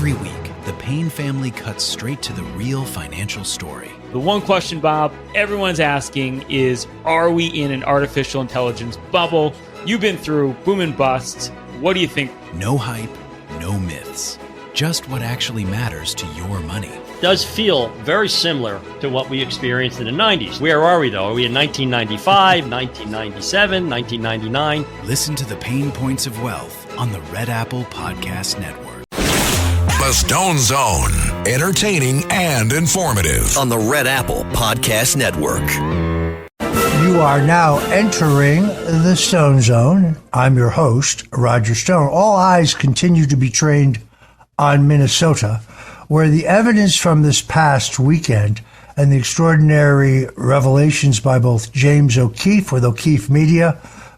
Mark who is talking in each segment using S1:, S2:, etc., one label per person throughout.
S1: Every week, the Payne family cuts straight to the real financial story.
S2: The one question, Bob, everyone's asking is, are we in an artificial intelligence bubble? You've been through boom and bust. What do you think?
S1: No hype, no myths. Just what actually matters to your money.
S3: Does feel very similar to what we experienced in the 90s. Where are we, though? Are we in 1995, 1997, 1999?
S1: Listen to the Pain Points of Wealth on the Red Apple Podcast Network.
S4: The Stone Zone, entertaining and informative
S5: on the Red Apple Podcast Network.
S6: You are now entering the Stone Zone. I'm your host, Roger Stone. All eyes continue to be trained on Minnesota, where the evidence from this past weekend and the extraordinary revelations by both James O'Keefe with O'Keefe Media,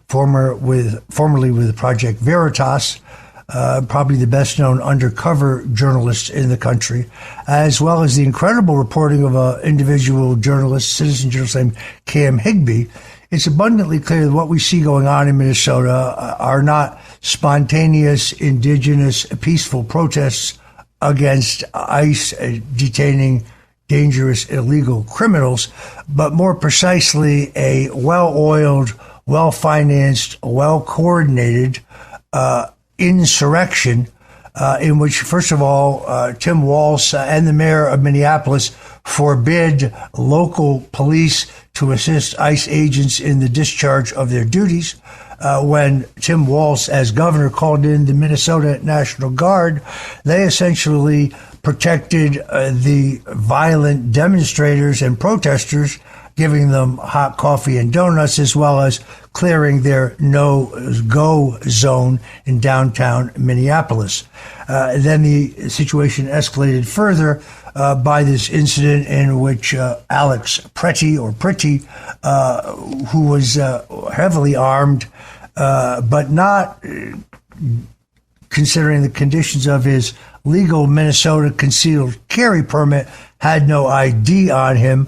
S6: formerly with Project Veritas, probably the best-known undercover journalist in the country, as well as the incredible reporting of an individual journalist, citizen journalist named Cam Higbee, it's abundantly clear that what we see going on in Minnesota are not spontaneous, indigenous, peaceful protests against ICE detaining dangerous illegal criminals, but more precisely a well-oiled, well-financed, well-coordinated insurrection in which, first of all, Tim Walz and the mayor of Minneapolis forbid local police to assist ICE agents in the discharge of their duties. When Tim Walz, as governor, called in the Minnesota National Guard, they essentially protected the violent demonstrators and protesters, giving them hot coffee and donuts, as well as clearing their no-go zone in downtown Minneapolis. Then the situation escalated further by this incident in which Alex Pretty, who was heavily armed, but not considering the conditions of his legal Minnesota concealed carry permit, had no ID on him.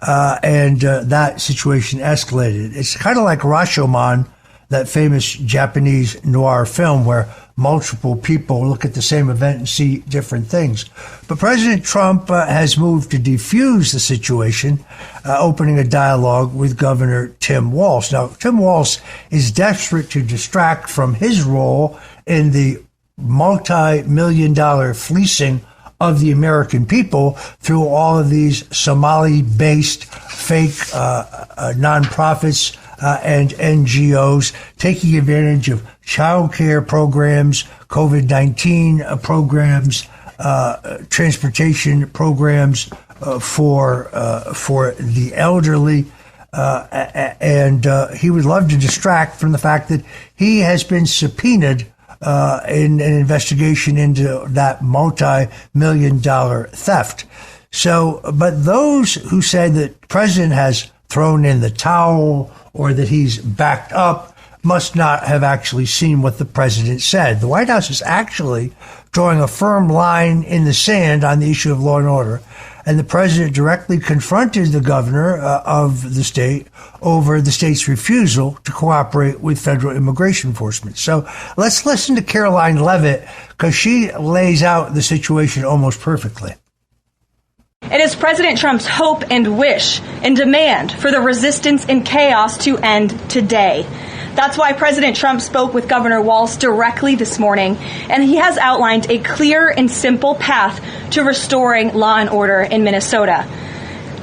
S6: And that situation escalated. It's kind of like Rashomon, that famous Japanese noir film where multiple people look at the same event and see different things. But President Trump has moved to defuse the situation, opening a dialogue with Governor Tim Walz. Now, Tim Walz is desperate to distract from his role in the multi-million-dollar fleecing of the American people through all of these Somali-based fake nonprofits and NGOs taking advantage of child care programs, COVID-19 programs, transportation programs for the elderly. And he would love to distract from the fact that he has been subpoenaed in an investigation into that multi-million-dollar theft. So, but those who say that the president has thrown in the towel or that he's backed up must not have actually seen what the president said. The White House is actually drawing a firm line in the sand on the issue of law and order. And the president directly confronted the governor of the state over the state's refusal to cooperate with federal immigration enforcement. So let's listen to Caroline Levitt, because she lays out the situation almost perfectly.
S7: It is President Trump's hope and wish and demand for the resistance and chaos to end today. That's why President Trump spoke with Governor Walz directly this morning, and he has outlined a clear and simple path to restoring law and order in Minnesota.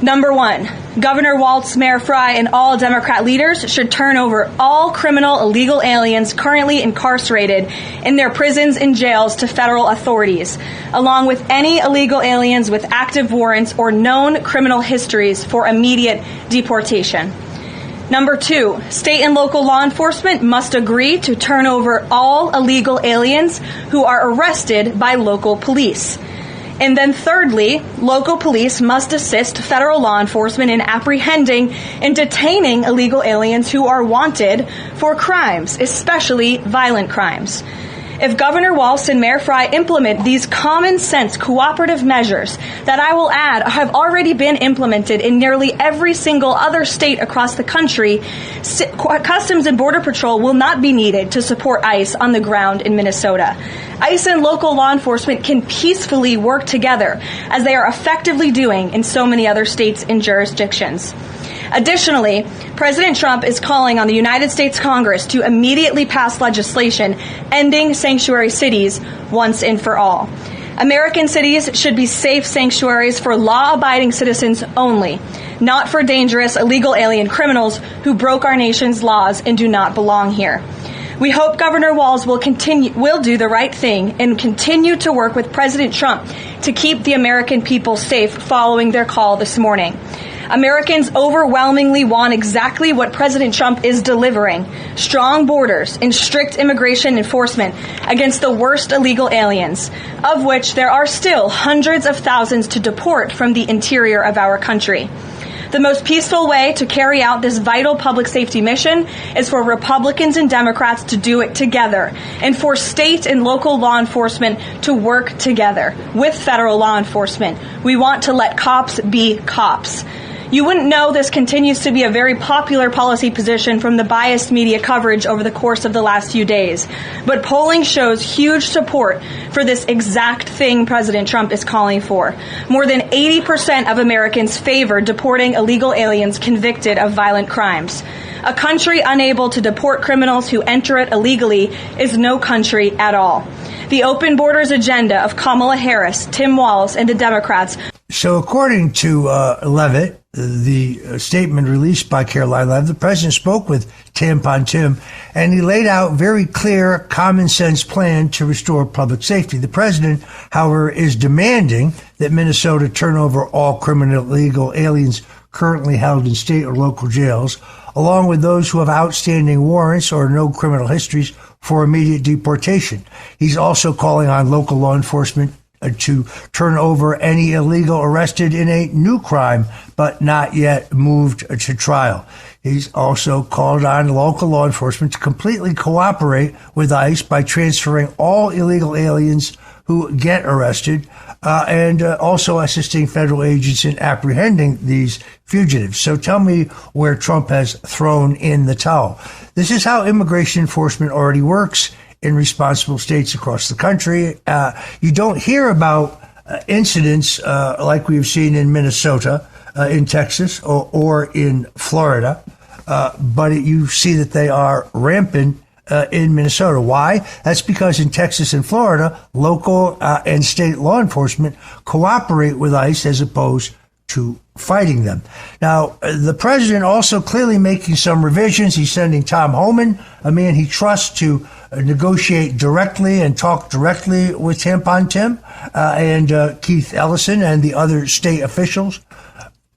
S7: Number one, Governor Walz, Mayor Frey, and all Democrat leaders should turn over all criminal illegal aliens currently incarcerated in their prisons and jails to federal authorities, along with any illegal aliens with active warrants or known criminal histories for immediate deportation. Number two, state and local law enforcement must agree to turn over all illegal aliens who are arrested by local police. And then thirdly, local police must assist federal law enforcement in apprehending and detaining illegal aliens who are wanted for crimes, especially violent crimes. If Governor Walz and Mayor Frey implement these common sense cooperative measures that I will add have already been implemented in nearly every single other state across the country, Customs and Border Patrol will not be needed to support ICE on the ground in Minnesota. ICE and local law enforcement can peacefully work together, as they are effectively doing in so many other states and jurisdictions. Additionally, President Trump is calling on the United States Congress to immediately pass legislation ending sanctuary cities once and for all. American cities should be safe sanctuaries for law-abiding citizens only, not for dangerous illegal alien criminals who broke our nation's laws and do not belong here. We hope Governor Walz will do the right thing and continue to work with President Trump to keep the American people safe following their call this morning. Americans overwhelmingly want exactly what President Trump is delivering: strong borders and strict immigration enforcement against the worst illegal aliens, of which there are still hundreds of thousands to deport from the interior of our country. The most peaceful way to carry out this vital public safety mission is for Republicans and Democrats to do it together, and for state and local law enforcement to work together with federal law enforcement. We want to let cops be cops. You wouldn't know this continues to be a very popular policy position from the biased media coverage over the course of the last few days. But polling shows huge support for this exact thing President Trump is calling for. More than 80% of Americans favor deporting illegal aliens convicted of violent crimes. A country unable to deport criminals who enter it illegally is no country at all. The open borders agenda of Kamala Harris, Tim Walz, and the Democrats.
S6: So according to Levitt, the statement released by Caroline Levitt, the president spoke with Tampon Tim, and he laid out very clear, common sense plan to restore public safety. The president, however, is demanding that Minnesota turn over all criminal illegal aliens currently held in state or local jails, along with those who have outstanding warrants or no criminal histories, for immediate deportation. He's also calling on local law enforcement to turn over any illegal arrested in a new crime, but not yet moved to trial. He's also called on local law enforcement to completely cooperate with ICE by transferring all illegal aliens who get arrested, and also assisting federal agents in apprehending these fugitives. So tell me where Trump has thrown in the towel. This is how immigration enforcement already works in responsible states across the country. You don't hear about incidents like we've seen in Minnesota, in Texas, or in Florida, but you see that they are rampant in Minnesota. Why? That's because in Texas and Florida, local and state law enforcement cooperate with ICE as opposed to fighting them. Now, the president also clearly making some revisions. He's sending Tom Homan, a man he trusts, to negotiate directly and talk directly with Tampon Tim and Keith Ellison and the other state officials.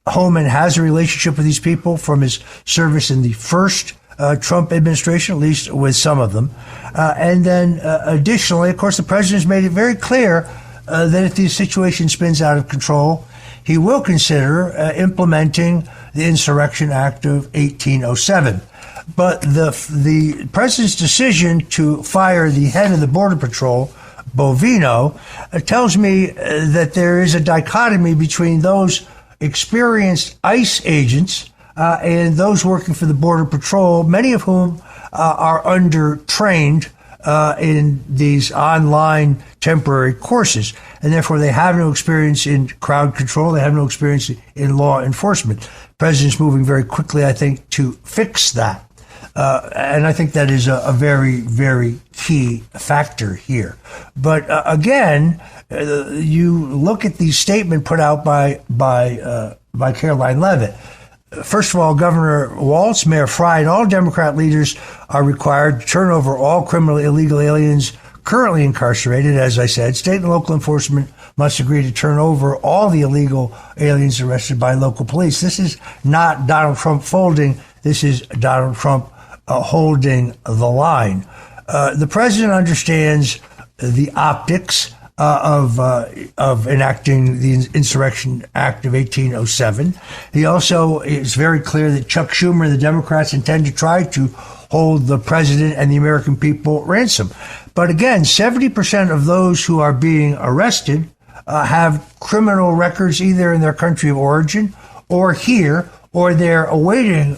S6: Homan has a relationship with these people from his service in the first Trump administration, at least with some of them. And then additionally, of course, the president has made it very clear that if the situation spins out of control, he will consider implementing the Insurrection Act of 1807. But the president's decision to fire the head of the Border Patrol, Bovino, tells me that there is a dichotomy between those experienced ICE agents and those working for the Border Patrol, many of whom are undertrained in these online temporary courses. And therefore, they have no experience in crowd control. They have no experience in law enforcement. The president's moving very quickly, I think, to fix that. And I think that is a very, very key factor here. But again, you look at the statement put out by Caroline Levitt. First of all, Governor Walz, Mayor Frey, and all Democrat leaders are required to turn over all criminal illegal aliens currently incarcerated. As I said, state and local enforcement must agree to turn over all the illegal aliens arrested by local police. This is not Donald Trump folding. This is Donald Trump holding the line. The president understands the optics of enacting the Insurrection Act of 1807. He also is very clear that Chuck Schumer and the Democrats intend to try to hold the president and the American people ransom. But again, 70% of those who are being arrested have criminal records either in their country of origin or here, or they're awaiting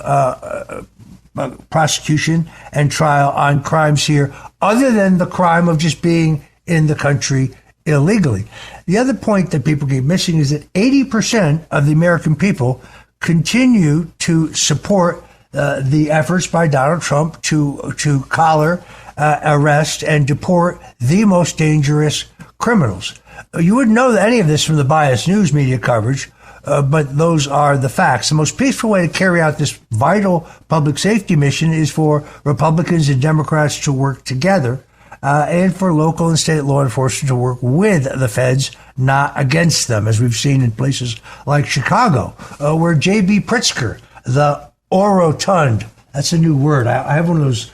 S6: prosecution and trial on crimes here, other than the crime of just being in the country illegally. The other point that people keep missing is that 80% of the American people continue to support the efforts by Donald Trump to collar, arrest, and deport the most dangerous criminals. You wouldn't know any of this from the biased news media coverage, but those are the facts. The most peaceful way to carry out this vital public safety mission is for Republicans and Democrats to work together, and for local and state law enforcement to work with the feds, not against them, as we've seen in places like Chicago, where J.B. Pritzker, the orotund, that's a new word. I have one of those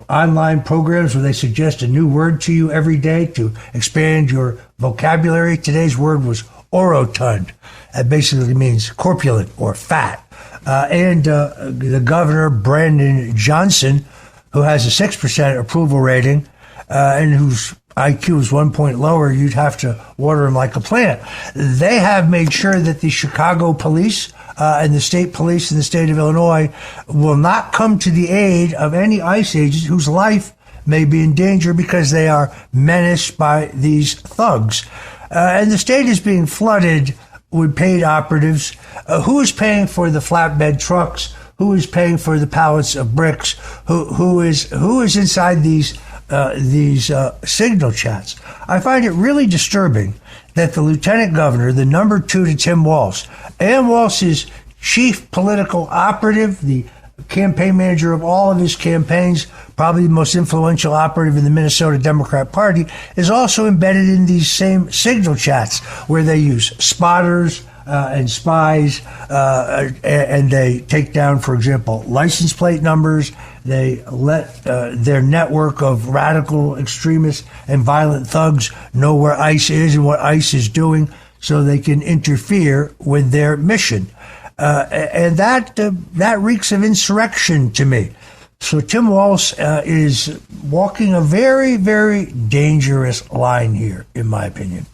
S6: online programs where they suggest a new word to you every day to expand your vocabulary. Today's word was orotund. That basically means corpulent or fat. And the governor, Brandon Johnson, who has a 6% approval rating, and whose IQ is 1 point lower, you'd have to water him like a plant. They have made sure that the Chicago police and the state police in the state of Illinois will not come to the aid of any ICE agents whose life may be in danger because they are menaced by these thugs. And the state is being flooded with paid operatives. Who is paying for the flatbed trucks? Who is paying for the pallets of bricks? Who is inside these signal chats? I find it really disturbing that the lieutenant governor, the number 2 to Tim Walz, and Walz's chief political operative, the campaign manager of all of his campaigns, probably the most influential operative in the Minnesota Democrat Party, is also embedded in these same signal chats where they use spotters and spies, and they take down, for example, license plate numbers. They let their network of radical extremists and violent thugs know where ICE is and what ICE is doing so they can interfere with their mission. And that reeks of insurrection to me. So Tim Walz is walking a very, very dangerous line here, in my opinion.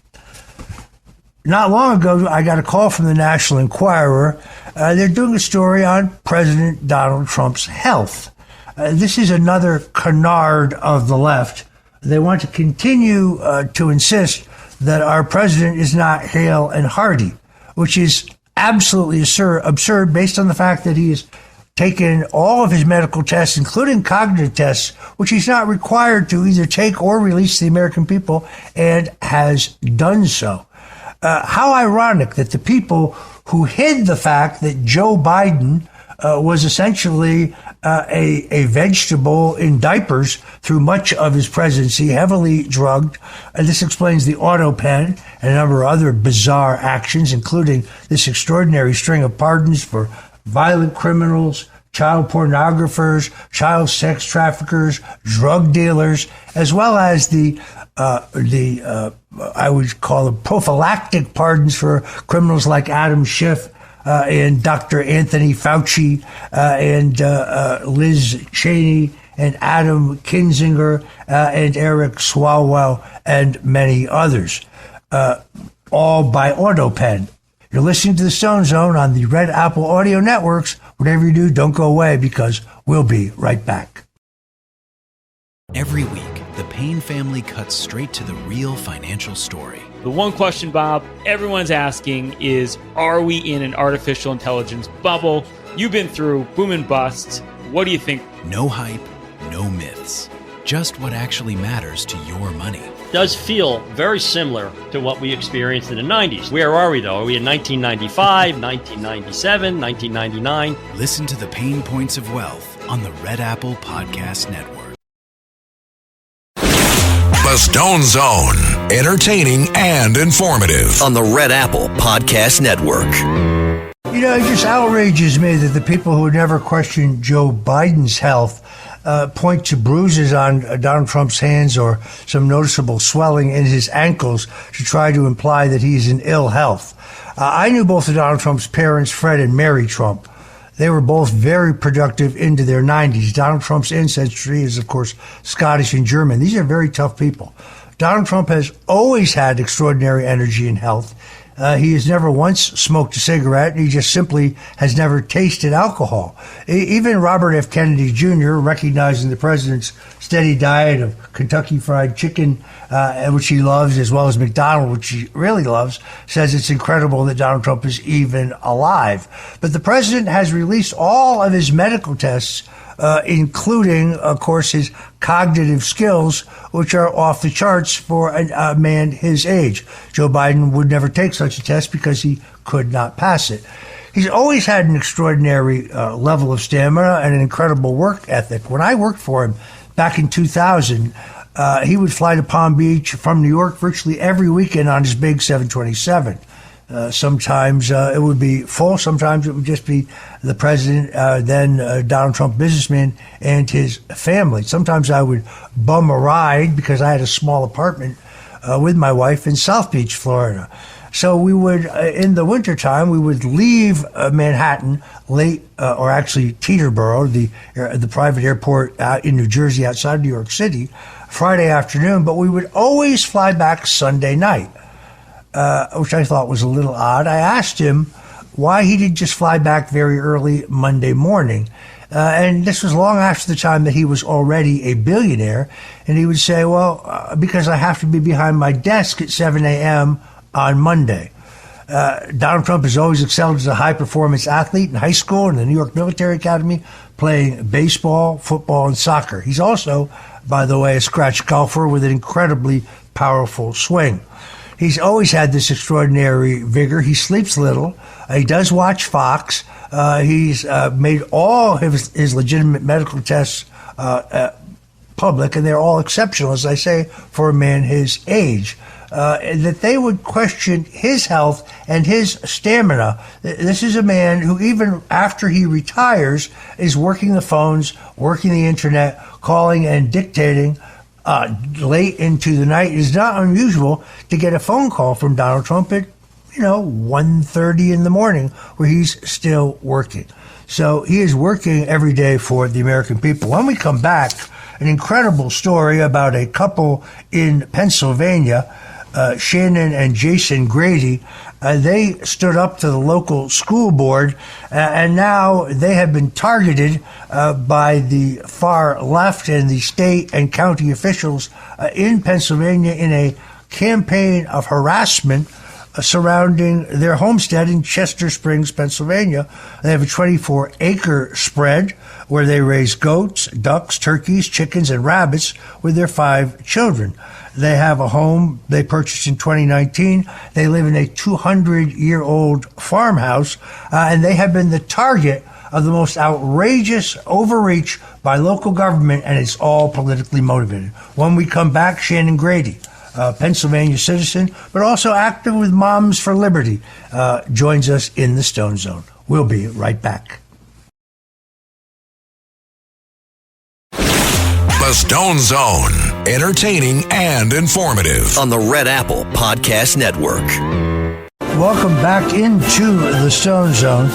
S6: Not long ago, I got a call from the National Enquirer. They're doing a story on President Donald Trump's health. This is another canard of the left. They want to continue to insist that our president is not hale and hearty, which is absolutely absurd based on the fact that he has taken all of his medical tests, including cognitive tests, which he's not required to either take or release to the American people, and has done so. How ironic that the people who hid the fact that Joe Biden was essentially a vegetable in diapers through much of his presidency, heavily drugged. This explains the auto pen and a number of other bizarre actions, including this extraordinary string of pardons for violent criminals, child pornographers, child sex traffickers, drug dealers, as well as the I would call them prophylactic pardons for criminals like Adam Schiff, and Dr. Anthony Fauci, and Liz Cheney, and Adam Kinzinger, and Eric Swalwell, and many others, all by AutoPen. You're listening to the Stone Zone on the Red Apple Audio Networks. Whatever you do, don't go away, because we'll be right back.
S1: Every week, the Payne family cuts straight to the real financial story.
S2: The one question, Bob, everyone's asking is, are we in an artificial intelligence bubble? You've been through boom and bust. What do you think?
S1: No hype, no myths. Just what actually matters to your money.
S3: Does feel very similar to what we experienced in the 90s. Where are we, though? Are we in 1995, 1997, 1999?
S1: Listen to the Pain Points of Wealth on the Red Apple Podcast Network.
S4: The Stone Zone, entertaining and informative.
S5: On the Red Apple Podcast Network.
S6: You know, it just outrages me that the people who never question Joe Biden's health point to bruises on Donald Trump's hands or some noticeable swelling in his ankles to try to imply that he's in ill health. I knew both of Donald Trump's parents, Fred and Mary Trump. They were both very productive into their 90s. Donald Trump's ancestry is, of course, Scottish and German. These are very tough people. Donald Trump has always had extraordinary energy and health. He has never once smoked a cigarette. He just simply has never tasted alcohol. Even Robert F. Kennedy Jr., recognizing the president's steady diet of Kentucky Fried Chicken, which he loves, as well as McDonald's, which he really loves, says it's incredible that Donald Trump is even alive. But the president has released all of his medical tests, including, of course, his cognitive skills, which are off the charts for a man his age. Joe Biden would never take such a test because he could not pass it. He's always had an extraordinary level of stamina and an incredible work ethic. When I worked for him back in 2000, he would fly to Palm Beach from New York virtually every weekend on his big 727. Sometimes it would be full. Sometimes it would just be the president, then Donald Trump businessman and his family. Sometimes I would bum a ride because I had a small apartment with my wife in South Beach, Florida. So we would, in the wintertime, we would leave Manhattan late, or actually Teterboro, the private airport out in New Jersey outside New York City, Friday afternoon, but we would always fly back Sunday night. Which I thought was a little odd. I asked him why he didn't just fly back very early Monday morning. And this was long after the time that he was already a billionaire. And he would say, well, because I have to be behind my desk at 7 a.m. on Monday. Donald Trump has always excelled as a high-performance athlete in high school and the New York Military Academy, playing baseball, football, and soccer. He's also, by the way, a scratch golfer with an incredibly powerful swing. He's always had this extraordinary vigor. He sleeps little. He does watch Fox. He's made all his legitimate medical tests public, and they're all exceptional, as I say, for a man his age. That they would question his health and his stamina. This is a man who, even after he retires, is working the phones, working the internet, calling and dictating late into the night. It is not unusual to get a phone call from Donald Trump at, 1:30 in the morning where he's still working. So he is working every day for the American people. When we come back, an incredible story about a couple in Pennsylvania, Shannon and Jason Grady. They stood up to the local school board, and now they have been targeted by the far left and the state and county officials in Pennsylvania in a campaign of harassment surrounding their homestead in Chester Springs, Pennsylvania. They have a 24-acre spread where they raise goats, ducks, turkeys, chickens, and rabbits with their 5 children. They have a home they purchased in 2019. They live in a 200-year-old farmhouse, and they have been the target of the most outrageous overreach by local government, and it's all politically motivated. When we come back, Shannon Grady, Pennsylvania citizen, but also active with Moms for Liberty, joins us in the Stone Zone. We'll be right back.
S4: The Stone Zone, entertaining and informative.
S5: On the Red Apple Podcast Network.
S6: Welcome back into the Stone Zone.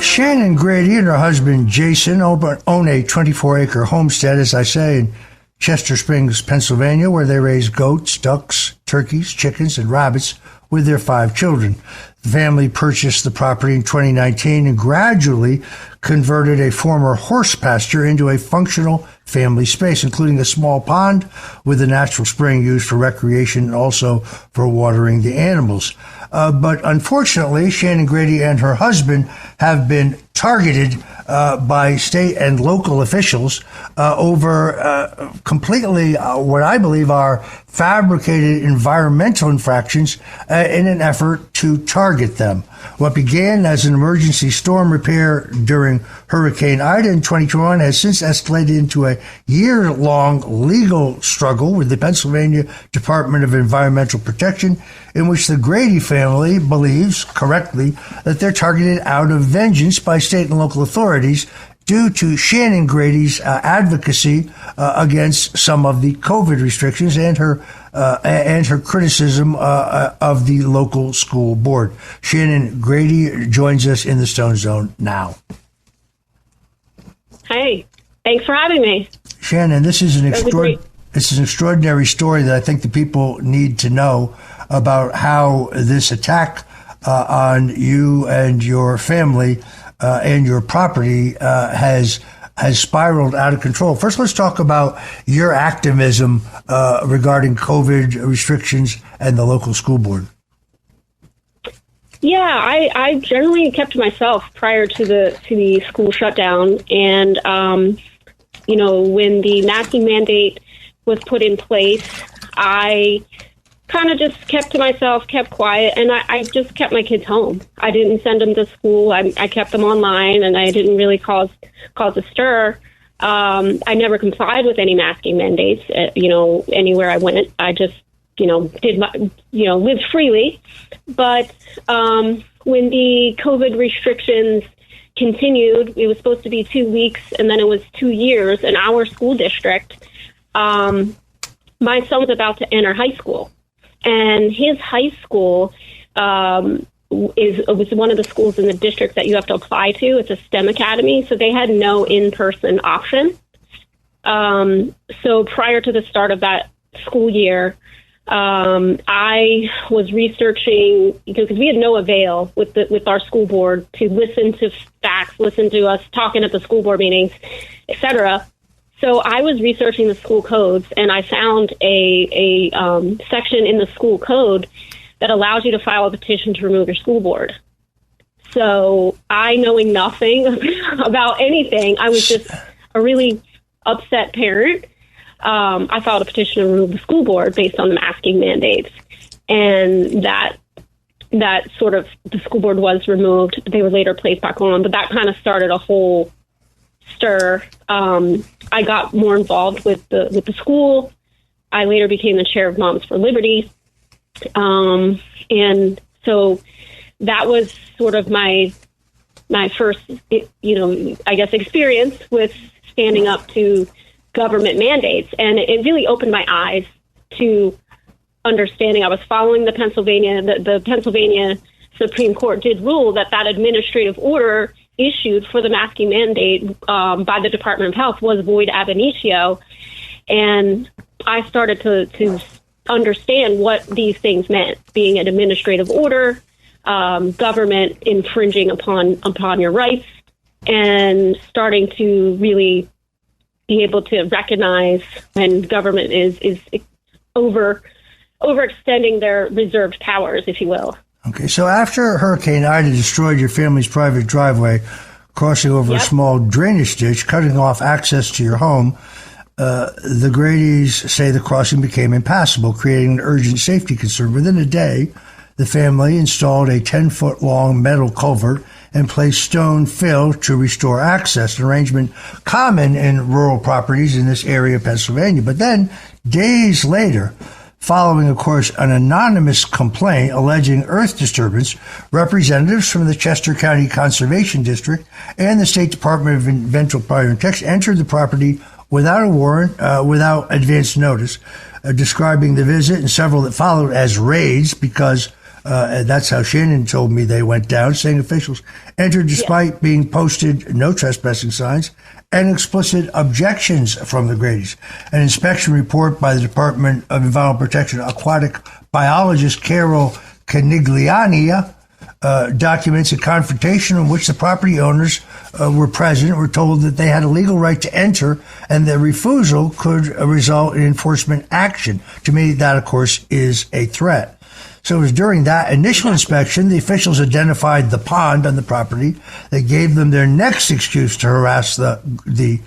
S6: Shannon Grady and her husband Jason own a 24-acre homestead, as I say, in Chester Springs, Pennsylvania, where they raise goats, ducks, turkeys, chickens, and rabbits with their 5 children. The family purchased the property in 2019 and gradually converted a former horse pasture into a functional family space, including a small pond with a natural spring used for recreation and also for watering the animals. But unfortunately, Shannon Grady and her husband have been targeted by state and local officials over completely what I believe are fabricated environmental infractions in an effort to target them. What began as an emergency storm repair during Hurricane Ida in 2021 has since escalated into a year-long legal struggle with the Pennsylvania Department of Environmental Protection, in which the Grady family believes, correctly, that they're targeted out of vengeance by state and local authorities due to Shannon Grady's advocacy against some of the COVID restrictions and her criticism of the local school board. Shannon Grady joins us in the Stone Zone now.
S8: Hey, thanks for having me.
S6: Shannon, this is an extraordinary story that I think the people need to know. about how this attack on you and your family and your property has spiraled out of control. First, let's talk about your activism regarding COVID restrictions and the local school board.
S8: Yeah, I generally kept to myself prior to the school shutdown, and when the masking mandate was put in place, I kind of just kept to myself, kept quiet, and I just kept my kids home. I didn't send them to school. I kept them online, and I didn't really cause a stir. I never complied with any masking mandates. Anywhere I went, I just lived freely. But when the COVID restrictions continued, it was supposed to be 2 weeks, and then it was 2 years in our school district. My son was about to enter high school, and his high school was one of the schools in the district that you have to apply to. It's a STEM academy, so they had no in-person option. So prior to the start of that school year, I was researching, because we had no avail with our school board to listen to facts, listen to us talking at the school board meetings, etc. So I was researching the school codes, and I found a section in the school code that allows you to file a petition to remove your school board. So I, knowing nothing about anything, I was just a really upset parent. I filed a petition to remove the school board based on the masking mandates, and that sort of, the school board was removed. They were later placed back on, but that kind of started a whole stir. I got more involved with the school. I later became the chair of Moms for Liberty, and so that was sort of my first, experience with standing up to government mandates, and it really opened my eyes to understanding. I was following the Pennsylvania Supreme Court did rule that administrative order issued for the masking mandate by the Department of Health was void ab initio, and I started to understand what these things meant, being an administrative order, government infringing upon your rights, and starting to really be able to recognize when government is overextending their reserved powers, if you will.
S6: Okay, so after Hurricane Ida destroyed your family's private driveway, crossing over a small drainage ditch, cutting off access to your home, the Grady's say the crossing became impassable, creating an urgent safety concern. Within a day, the family installed a 10-foot-long metal culvert and placed stone fill to restore access, an arrangement common in rural properties in this area of Pennsylvania. But then, days later, following, of course, an anonymous complaint alleging earth disturbance, representatives from the Chester County Conservation District and the State Department of Environmental Protection entered the property without a warrant, without advance notice, describing the visit and several that followed as raids, because that's how Shannon told me they went down, saying officials entered despite being posted no trespassing signs and explicit objections from the Grady's. An inspection report by the Department of Environmental Protection aquatic biologist Carol Canigliani documents a confrontation in which the property owners were present, were told that they had a legal right to enter, and the refusal could result in enforcement action. To me, that, of course, is a threat. So it was during that initial inspection, the officials identified the pond on the property that gave them their next excuse to harass the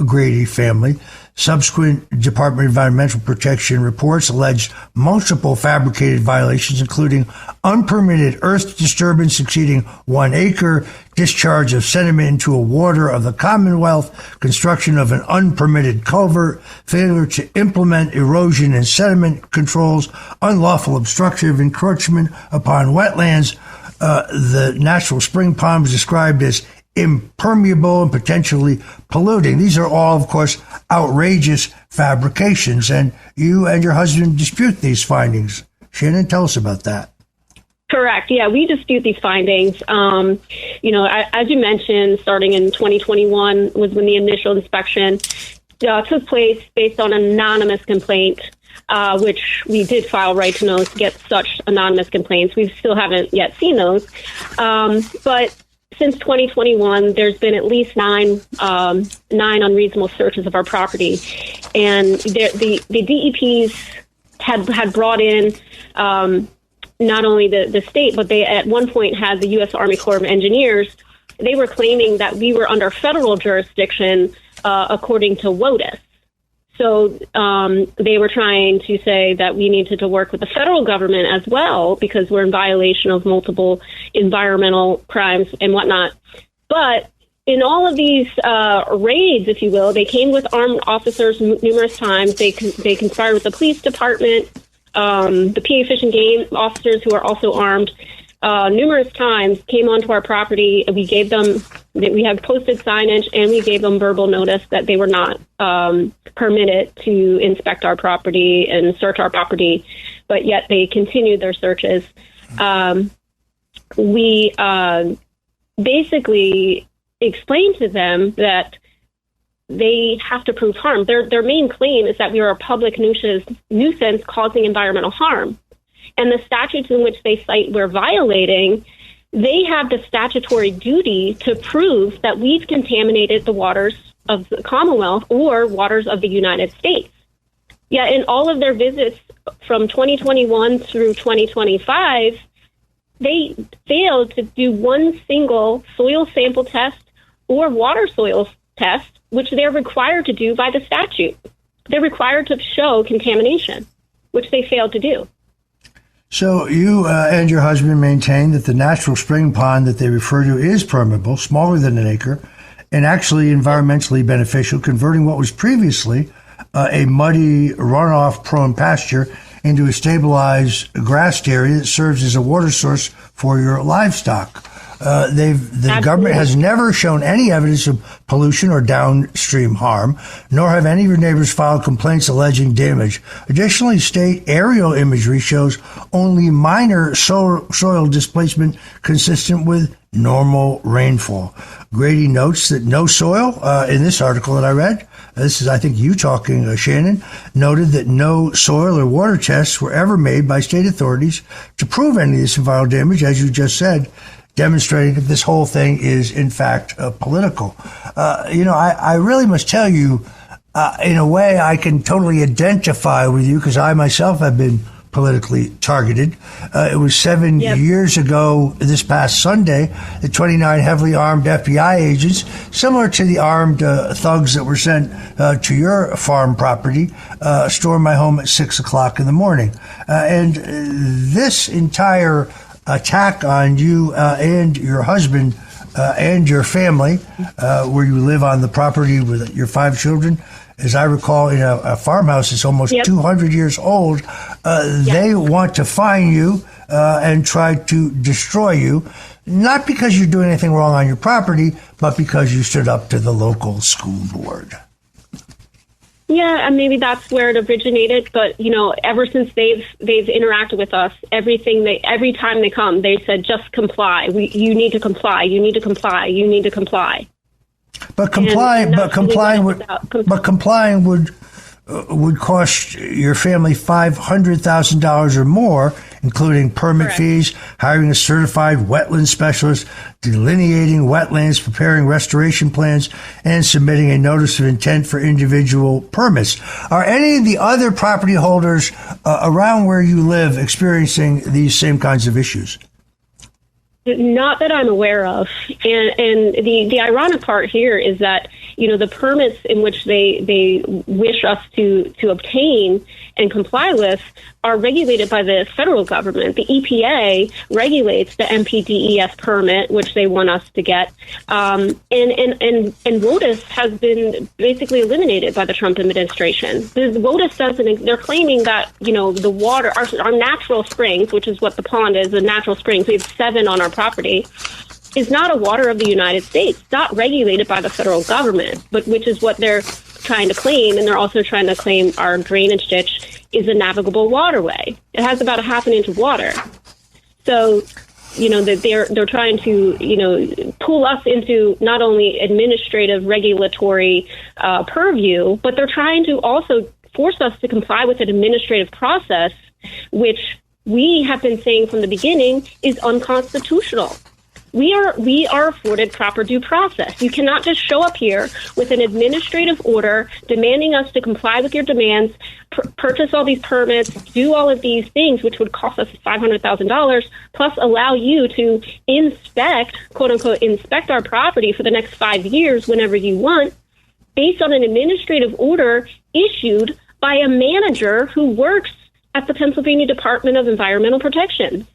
S6: Grady family. Subsequent Department of Environmental Protection reports alleged multiple fabricated violations, including unpermitted earth disturbance exceeding 1 acre, discharge of sediment into a water of the Commonwealth, construction of an unpermitted culvert, failure to implement erosion and sediment controls, unlawful obstructive encroachment upon wetlands. The natural spring pond was described as impermeable and potentially polluting. These are all, of course, outrageous fabrications, and you and your husband dispute these findings. Shannon, tell us about that.
S8: Correct. Yeah, we dispute these findings. As you mentioned, starting in 2021 was when the initial inspection took place based on an anonymous complaint. which we did file right to know to get such anonymous complaints. We still haven't yet seen those. But since 2021, there's been at least nine unreasonable searches of our property. And the DEPs had brought in not only the state, but they at one point had the U.S. Army Corps of Engineers. They were claiming that we were under federal jurisdiction according to WOTUS. So they were trying to say that we needed to work with the federal government as well because we're in violation of multiple environmental crimes and whatnot. But in all of these raids, if you will, they came with armed officers numerous times. They conspired with the police department, the PA Fish and Game officers who are also armed. Numerous times came onto our property. We gave them, we had posted signage, and we gave them verbal notice that they were not permitted to inspect our property and search our property, but yet they continued their searches. We basically explained to them that they have to prove harm. Their main claim is that we are a public nuisance causing environmental harm. And the statutes in which they cite we're violating, they have the statutory duty to prove that we've contaminated the waters of the Commonwealth or waters of the United States. Yet in all of their visits from 2021 through 2025, they failed to do one single soil sample test or water soil test, which they're required to do by the statute. They're required to show contamination, which they failed to do.
S6: So you and your husband maintain that the natural spring pond that they refer to is permeable, smaller than an acre, and actually environmentally beneficial, converting what was previously a muddy, runoff-prone pasture into a stabilized grassed area that serves as a water source for your livestock. The government has never shown any evidence of pollution or downstream harm, nor have any of your neighbors filed complaints alleging damage. Additionally, state aerial imagery shows only minor soil displacement consistent with normal rainfall. Grady notes that no soil, in this article that I read, this is, I think, you talking, Shannon, noted that no soil or water tests were ever made by state authorities to prove any of this environmental damage, as you just said, demonstrating that this whole thing is, in fact, political. I really must tell you, in a way, I can totally identify with you because I myself have been politically targeted. It was 7 years ago this past Sunday that 29 heavily armed FBI agents, similar to the armed thugs that were sent to your farm property, stormed my home at 6 o'clock in the morning. And this entire attack on you and your husband and your family, where you live on the property with your 5 children, as I recall, in a farmhouse that's almost 200 years old. They want to fine you and try to destroy you, not because you're doing anything wrong on your property, but because you stood up to the local school board.
S8: Yeah, and maybe that's where it originated. But, ever since they've interacted with us, every time they come, they said, just comply. You need to comply. You need to comply. You need to comply. But complying would cost your family $500,000 or more, including permit fees, hiring a certified wetland specialist, delineating wetlands, preparing restoration plans, and submitting a notice of intent for individual permits. Are any of the other property holders around where you live experiencing these same kinds of issues? Not that I'm aware of. And the ironic part here is that, the permits in which they wish us to obtain and comply with are regulated by the federal government. The EPA regulates the MPDES permit, which they want us to get. And WOTUS has been basically eliminated by the Trump administration. The WOTUS doesn't, they're claiming that, the water, our natural springs, which is what the pond is, the natural springs, we have 7 on our property, is not a water of the United States. It's not regulated by the federal government, but which is what they're trying to claim. And they're also trying to claim our drainage ditch is a navigable waterway. It has about a half an inch of water. So, that they're trying to, pull us into not only administrative regulatory purview, but they're trying to also force us to comply with an administrative process, which we have been saying from the beginning is unconstitutional. We are afforded proper due process. You cannot just show up here with an administrative order demanding us to comply with your demands, purchase all these permits, do all of these things, which would cost us $500,000, plus allow you to inspect, quote unquote, inspect our property for the next 5 years whenever you want, based on an administrative order issued by a manager who works at the Pennsylvania Department of Environmental Protection.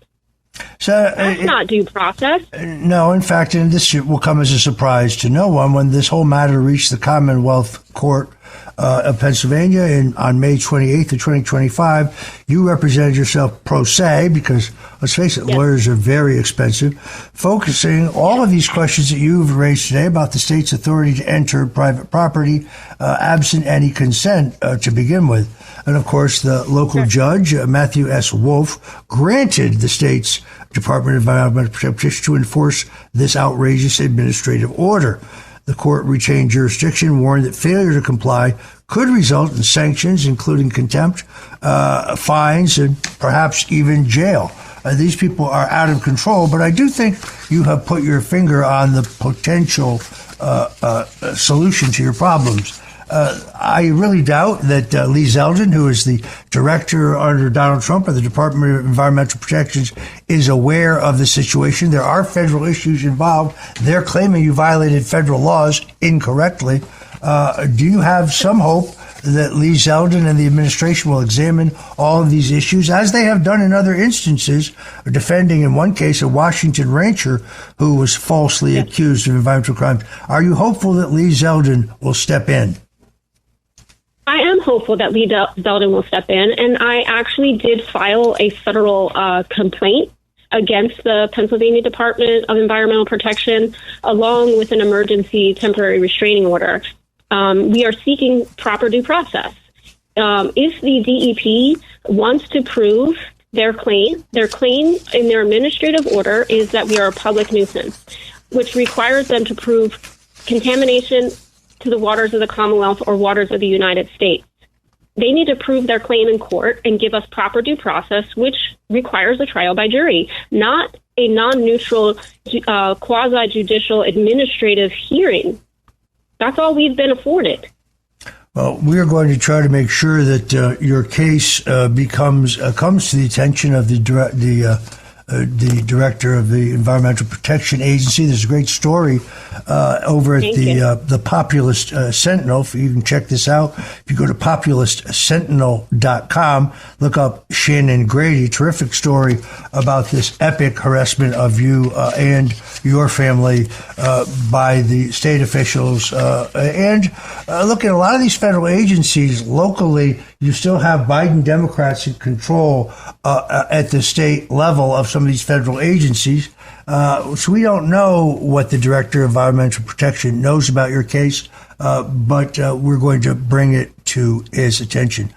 S6: So
S8: that's not due process.
S6: No, in fact, and this will come as a surprise to no one, when this whole matter reached the Commonwealth Court of Pennsylvania on May 28th of 2025, you represented yourself pro se, because let's face it,
S8: yes,
S6: lawyers are very expensive, focusing all of these questions that you've raised today about the state's authority to enter private property absent any consent to begin with. And of course, the local judge, Matthew S. Wolf, granted the state's Department of Environmental Protection to enforce this outrageous administrative order. The court retained jurisdiction, warned that failure to comply could result in sanctions, including contempt, fines, and perhaps even jail. These people are out of control, but I do think you have put your finger on the potential solution to your problems. I really doubt that Lee Zeldin, who is the director under Donald Trump of the Department of Environmental Protection, is aware of the situation. There are federal issues involved. They're claiming you violated federal laws incorrectly. Do you have some hope that Lee Zeldin and the administration will examine all of these issues, as they have done in other instances, defending, in one case, a Washington rancher who was falsely accused of environmental crimes? Are you hopeful that Lee Zeldin will step in?
S8: I am hopeful that Lee Zeldin will step in, and I actually did file a federal complaint against the Pennsylvania Department of Environmental Protection, along with an emergency temporary restraining order. We are seeking proper due process. If the DEP wants to prove their claim in their administrative order is that we are a public nuisance, which requires them to prove contamination to the waters of the Commonwealth or waters of the United States. They need to prove their claim in court and give us proper due process, which requires a trial by jury, not a non-neutral, quasi-judicial administrative hearing. That's all we've been afforded.
S6: Well, we are going to try to make sure that your case comes to the attention of the director of the Environmental Protection Agency. There's a great story over at the Populist Sentinel. You can check this out. If you go to populistsentinel.com, look up Shannon Grady. Terrific story about this epic harassment of you and your family by the state officials. And look, at a lot of these federal agencies locally, you still have Biden Democrats in control at the state level of some of these federal agencies. So we don't know what the Director of Environmental Protection knows about your case, but we're going to bring it to his attention.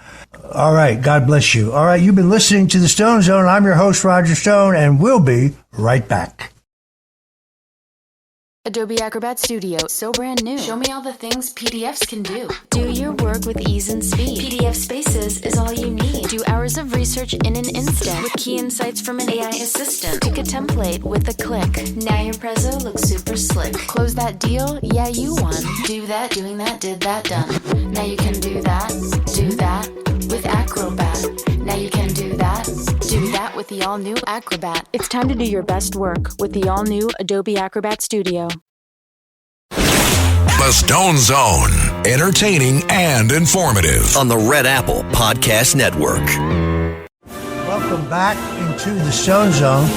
S6: All right. God bless you. All right. You've been listening to The Stone Zone. I'm your host, Roger Stone, and we'll be right back.
S9: Adobe Acrobat Studio, so brand new. Show me all the things PDFs can do. Do your work with ease and speed. PDF Spaces is all you need. Do hours of research in an instant with key insights from an AI assistant. Pick a template with a click. Now your prezzo looks super slick. Close that deal? Yeah, you won. Do that, doing that, did that, done. Now you can do that with Acrobat. Now you can do that with the all-new Acrobat. It's time to do your best work with the all-new Adobe Acrobat Studio.
S4: The Stone Zone, entertaining and informative.
S5: On the Red Apple Podcast Network.
S6: Welcome back into the Stone Zone.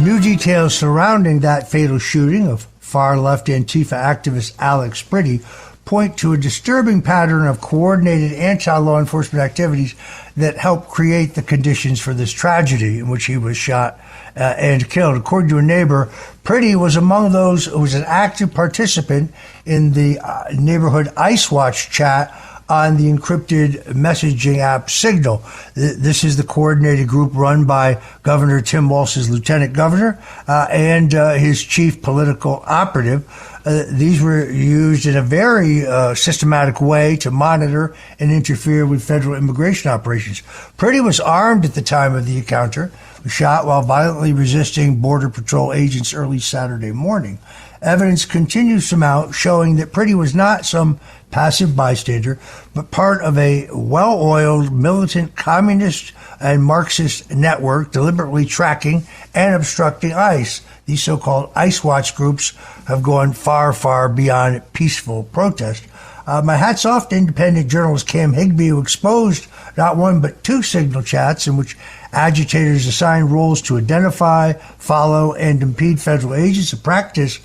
S6: New details surrounding that fatal shooting of far-left Antifa activist Alex Priddy point to a disturbing pattern of coordinated anti-law enforcement activities that helped create the conditions for this tragedy in which he was shot and killed. According to a neighbor, Priddy was among those who was an active participant in the neighborhood Ice Watch chat on the encrypted messaging app Signal. This is the coordinated group run by Governor Tim Walz's lieutenant governor and his chief political operative. These were used in a very systematic way to monitor and interfere with federal immigration operations. Priddy was armed at the time of the encounter, was shot while violently resisting Border Patrol agents early Saturday morning. Evidence continues to mount showing that Priddy was not some passive bystander, but part of a well-oiled militant communist and Marxist network deliberately tracking and obstructing ICE. These so-called ICE watch groups have gone far, far beyond peaceful protest. My hat's off to independent journalist Cam Higbee, who exposed not one but two signal chats in which agitators assign roles to identify, follow, and impede federal agents, a practice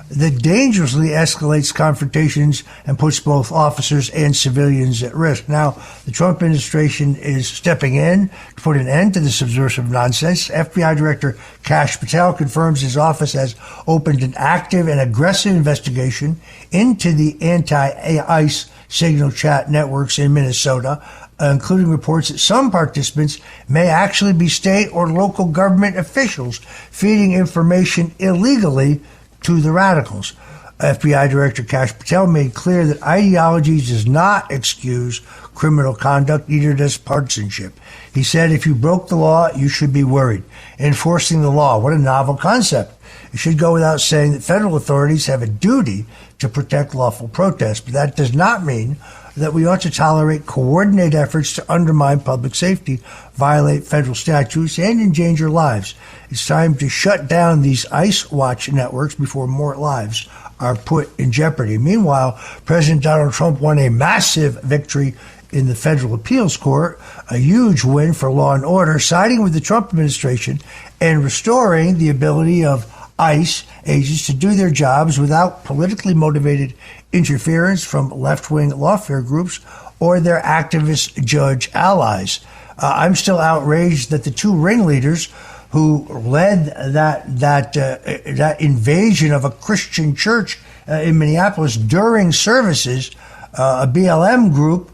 S6: that dangerously escalates confrontations and puts both officers and civilians at risk. Now, the Trump administration is stepping in to put an end to this subversive nonsense. FBI Director Kash Patel confirms his office has opened an active and aggressive investigation into the anti-ICE signal chat networks in Minnesota, including reports that some participants may actually be state or local government officials feeding information illegally to the radicals. FBI Director Kash Patel made clear that ideology does not excuse criminal conduct, neither does partisanship. He said, if you broke the law, you should be worried. Enforcing the law, what a novel concept. It should go without saying that federal authorities have a duty to protect lawful protest, but that does not mean that we ought to tolerate coordinated efforts to undermine public safety, violate federal statutes, and endanger lives. It's time to shut down these ICE watch networks before more lives are put in jeopardy. Meanwhile, President Donald Trump won a massive victory in the federal appeals court, a huge win for law and order, siding with the Trump administration and restoring the ability of ICE agents to do their jobs without politically motivated interference from left-wing lawfare groups or their activist judge allies. I'm still outraged that the two ringleaders who led that invasion of a Christian church in Minneapolis during services, a BLM group,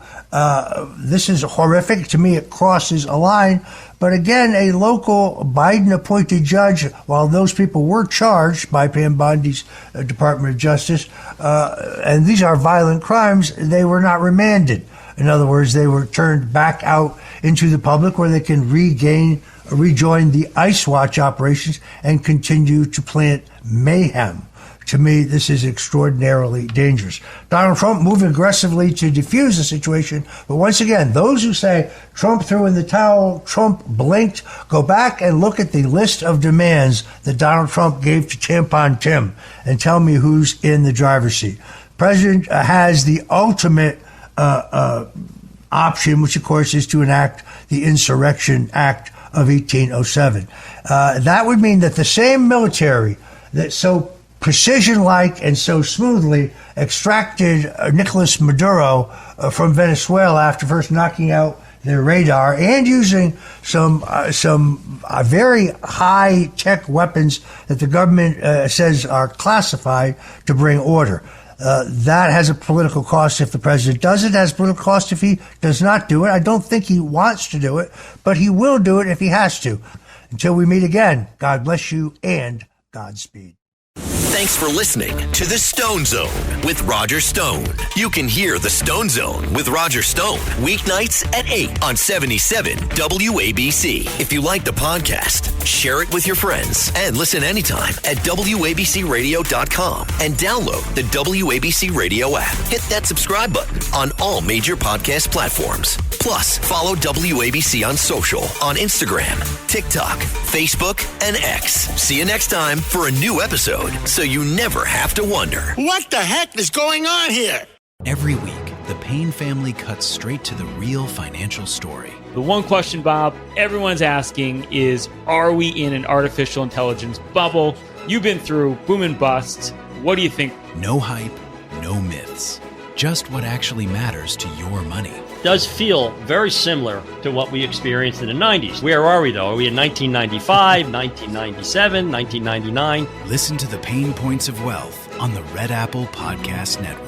S6: this is horrific. To me, it crosses a line. But again, a local Biden-appointed judge, while those people were charged by Pam Bondi's Department of Justice, and these are violent crimes, they were not remanded. In other words, they were turned back out into the public where they can rejoin the ICE watch operations and continue to plant mayhem. To me, this is extraordinarily dangerous. Donald Trump moving aggressively to defuse the situation. But once again, those who say Trump threw in the towel, Trump blinked, go back and look at the list of demands that Donald Trump gave to Tampon Tim and tell me who's in the driver's seat. The president has the ultimate option, which of course is to enact the Insurrection Act of 1807. That would mean that the same military that so precision-like and so smoothly extracted Nicolas Maduro from Venezuela after first knocking out their radar and using some very high-tech weapons that the government says are classified to bring order. That has a political cost if the president does it. It has a political cost if he does not do it. I don't think he wants to do it, but he will do it if he has to. Until we meet again, God bless you and Godspeed.
S5: Thanks for listening to The Stone Zone with Roger Stone. You can hear The Stone Zone with Roger Stone weeknights at 8 on 77 WABC. If you like the podcast, share it with your friends and listen anytime at WABCRadio.com and download the WABC Radio app. Hit that subscribe button on all major podcast platforms. Plus, follow WABC on social on Instagram, TikTok, Facebook, and X. See you next time for a new episode, so you never have to wonder,
S10: what the heck is going on here?
S1: Every week, the Payne family cuts straight to the real financial story.
S2: The one question, Bob, everyone's asking is, are we in an artificial intelligence bubble? You've been through boom and bust. What do you think?
S1: No hype, no myths. Just what actually matters to your money.
S3: Does feel very similar to what we experienced in the 90s. Where are we, though? Are we in 1995, 1997, 1999?
S1: Listen to the Pain Points of Wealth on the Red Apple Podcast Network.